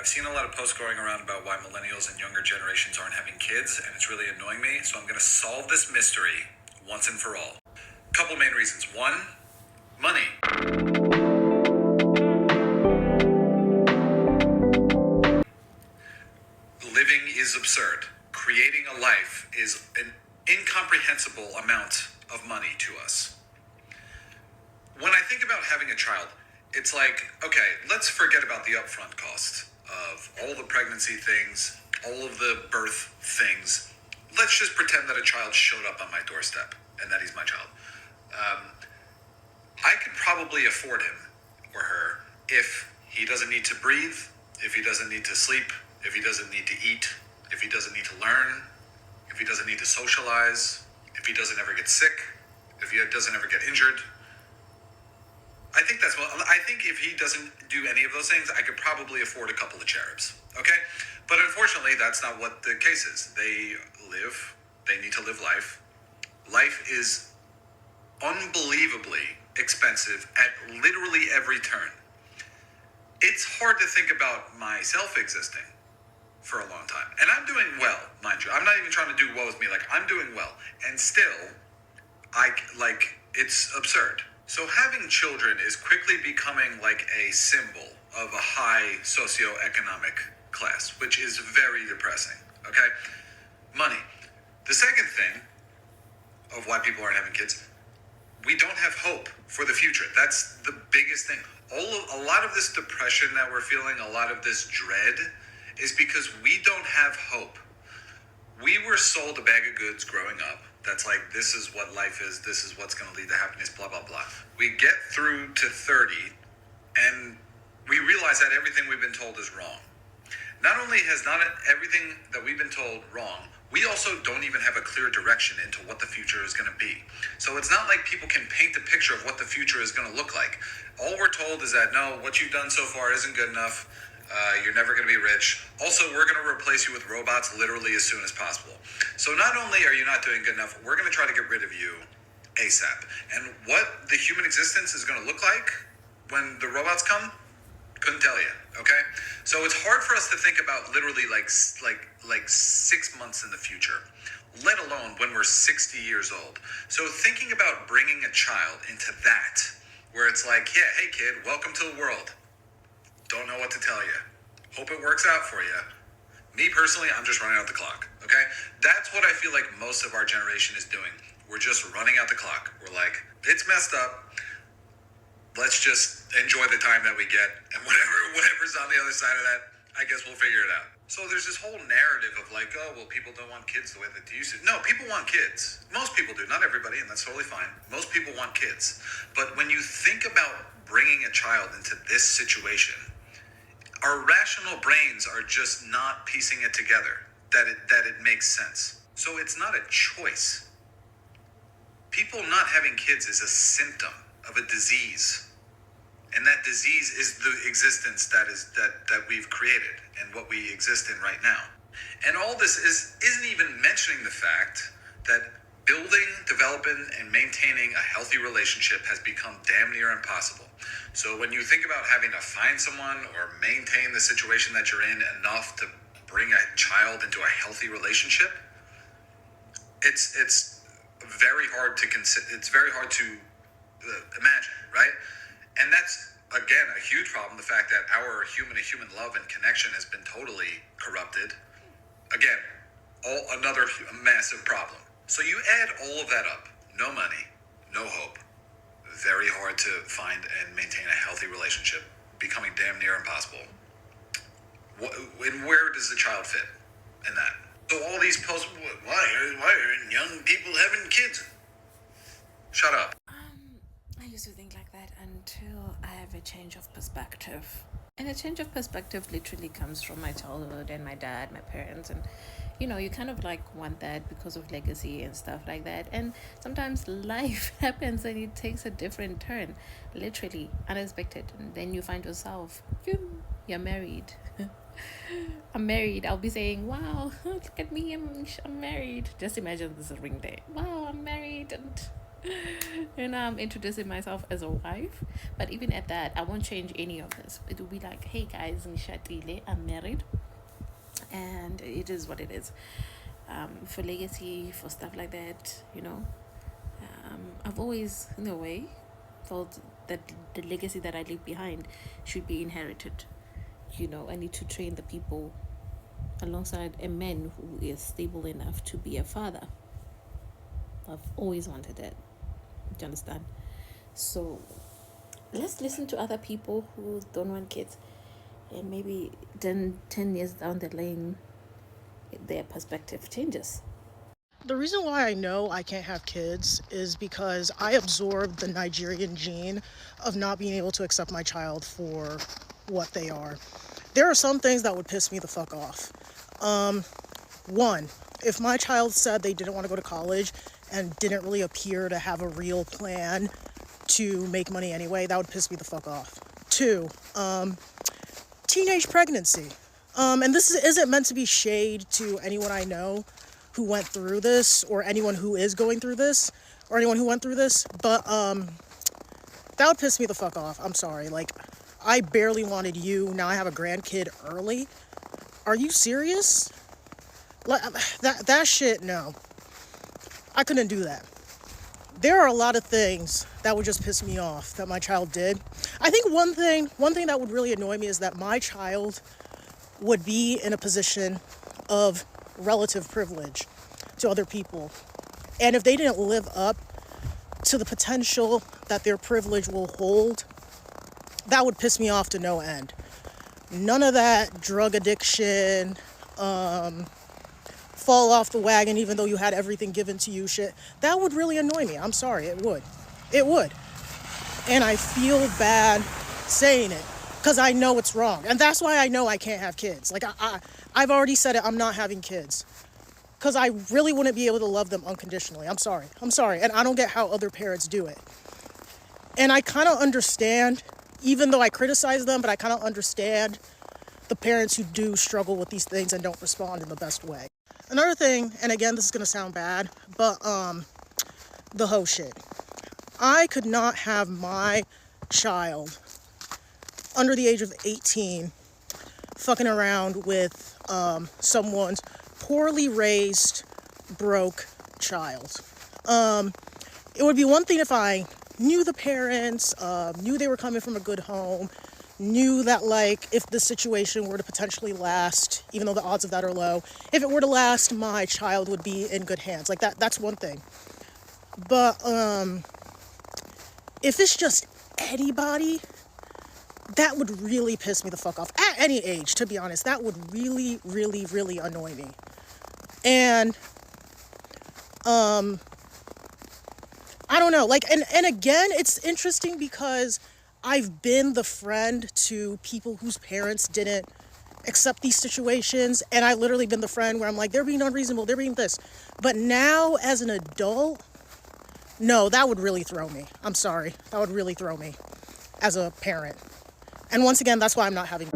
I've seen a lot of posts going around about why millennials and younger generations aren't having kids, and it's really annoying me. So I'm going to solve this mystery once and for all. Couple main reasons. One, money. Living is absurd. Creating a life is an incomprehensible amount of money to us. When I think about having a child, it's like, okay, let's forget about the upfront cost of all the pregnancy things, all of the birth things. Let's just pretend that a child showed up on my doorstep and that he's my child. I could probably afford him or her if he doesn't need to breathe, if he doesn't need to sleep, if he doesn't need to eat, if he doesn't need to learn, if he doesn't need to socialize, if he doesn't ever get sick, if he doesn't ever get injured. I think if he doesn't do any of those things, I could probably afford a couple of cherubs. Okay? But unfortunately, that's not what the case is. They need to live life. Life is unbelievably expensive at literally every turn. It's hard to think about myself existing for a long time. And I'm doing well, mind you. I'm not even trying to do well with me. Like, I'm doing well. And still, it's absurd. So having children is quickly becoming like a symbol of a high socioeconomic class, which is very depressing, okay? Money. The second thing of why people aren't having kids, we don't have hope for the future. That's the biggest thing. A lot of this depression that we're feeling, a lot of this dread is because we don't have hope. We were sold a bag of goods growing up. That's like, this is what life is. This is what's going to lead to happiness, blah, blah, blah. We get through to 30 and we realize that everything we've been told is wrong. Not only has not everything that we've been told wrong, we also don't even have a clear direction into what the future is going to be. So it's not like people can paint the picture of what the future is going to look like. All we're told is that, no, what you've done so far isn't good enough. You're never going to be rich. Also, we're going to replace you with robots literally as soon as possible. So not only are you not doing good enough, we're going to try to get rid of you ASAP. And what the human existence is going to look like when the robots come, couldn't tell you, okay? So it's hard for us to think about literally like 6 months in the future, let alone when we're 60 years old. So thinking about bringing a child into that, where it's like, yeah, hey kid, welcome to the world. Don't know what to tell you. Hope it works out for you. Me personally, I'm just running out the clock, okay? That's what I feel like most of our generation is doing. We're just running out the clock. We're like, it's messed up. Let's just enjoy the time that we get, and whatever's on the other side of that, I guess we'll figure it out. So there's this whole narrative of like, oh, well, people don't want kids the way that they used to. No, people want kids. Most people do, not everybody, and that's totally fine. Most people want kids. But when you think about bringing a child into this situation, our rational brains are just not piecing it together, that it makes sense. So it's not a choice. People not having kids is a symptom of a disease. And that disease is the existence that we've created and what we exist in right now. And all this isn't even mentioning the fact that building, developing, and maintaining a healthy relationship has become damn near impossible. So when you think about having to find someone or maintain the situation that you're in enough to bring a child into a healthy relationship, it's very hard to it's very hard to imagine, right? And that's, again, a huge problem, the fact that our human-to-human love and connection has been totally corrupted. Again, another massive problem. So you add all of that up, no money, no hope, very hard to find and maintain a healthy relationship, becoming damn near impossible. And where does the child fit in that? So all these posts, why are young people having kids? Shut up. I used to think like that until I have a change of perspective. And a change of perspective literally comes from my childhood and my dad, my parents, and you kind of like want that because of legacy and stuff like that. And sometimes life happens and it takes a different turn, literally unexpected. And then you find yourself, you're married. I'm married. I'll be saying, wow, look at me, I'm married. Just imagine this ring day. Wow, I'm married. And And I'm introducing myself as a wife. But even at that, I won't change any of this. It will be like, hey guys, ngishatile, I'm married, and it is what it is. For legacy, for stuff like that, I've always, in a way, felt that the legacy that I leave behind should be inherited. I need to train the people alongside a man who is stable enough to be a father. I've always wanted that. Do you understand? So let's listen to other people who don't want kids, and maybe then 10 years down the lane, their perspective changes. The reason why I know I can't have kids is because I absorbed the Nigerian gene of not being able to accept my child for what they are. There are some things that would piss me the fuck off. One, if my child said they didn't want to go to college and didn't really appear to have a real plan to make money anyway, that would piss me the fuck off. Two, teenage pregnancy. And this isn't meant to be shade to anyone I know who went through this, or anyone who is going through this, or anyone who went through this, but that would piss me the fuck off. I'm sorry. Like, I barely wanted you. Now I have a grandkid early. Are you serious? Like, that shit, no. I couldn't do that. There are a lot of things that would just piss me off that my child did. I think one thing that would really annoy me is that my child would be in a position of relative privilege to other people. And if they didn't live up to the potential that their privilege will hold, that would piss me off to no end. None of that drug addiction, fall off the wagon even though you had everything given to you shit. That would really annoy me. I'm sorry, it would. It would. And I feel bad saying it because I know it's wrong. And that's why I know I can't have kids. Like, I've already said it, I'm not having kids. Because I really wouldn't be able to love them unconditionally. I'm sorry. And I don't get how other parents do it. And I kind of understand, even though I criticize them, but I kind of understand the parents who do struggle with these things and don't respond in the best way. Another thing, and again, this is going to sound bad, but the hoe shit. I could not have my child under the age of 18 fucking around with someone's poorly raised, broke child. It would be one thing if I knew the parents, knew they were coming from a good home, knew that, like, if the situation were to potentially last, even though the odds of that are low, if it were to last, my child would be in good hands. Like, that's one thing. But if it's just anybody, that would really piss me the fuck off. At any age, to be honest, that would really, really, really annoy me. And I don't know, like, and again, it's interesting because I've been the friend to people whose parents didn't accept these situations, and I literally been the friend where I'm like, they're being unreasonable, they're being this. But now, as an adult, no, that would really throw me. I'm sorry, that would really throw me as a parent. And once again, that's why I'm not having